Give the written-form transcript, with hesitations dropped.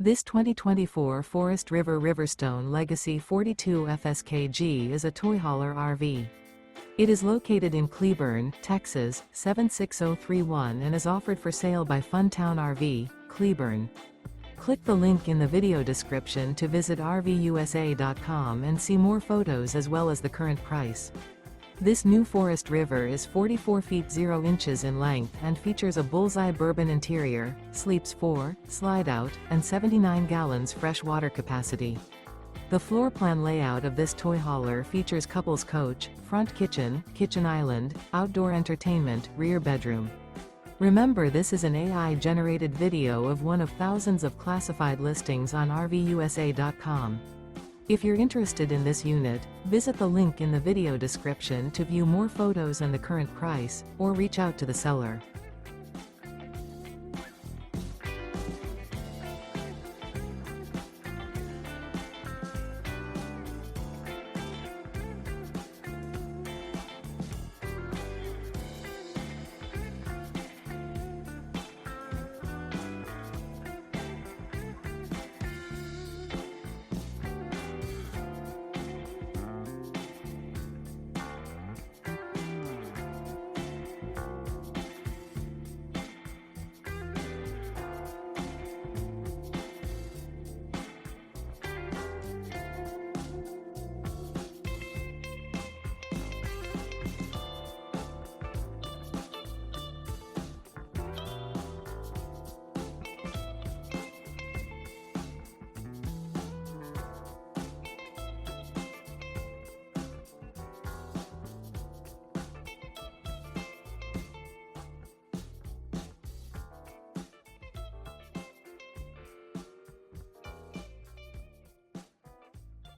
This 2024 Forest River Riverstone Legacy 42 FSKG is a toy hauler RV. It is located in Cleburne, Texas, 76031 and is offered for sale by Funtown RV, Cleburne. Click the link in the video description to visit RVUSA.com and see more photos as well as the current price. This new Forest River is 44 feet 0 inches in length and features a BULLSEYE Bourbon interior, sleeps 4, Slideout, and 79 gallons fresh water capacity. The floor plan layout of this toy hauler features couples coach, front kitchen, kitchen island, outdoor entertainment, rear bedroom. Remember, this is an AI-generated video of one of thousands of classified listings on RVUSA.com. If you're interested in this unit, visit the link in the video description to view more photos and the current price, or reach out to the seller.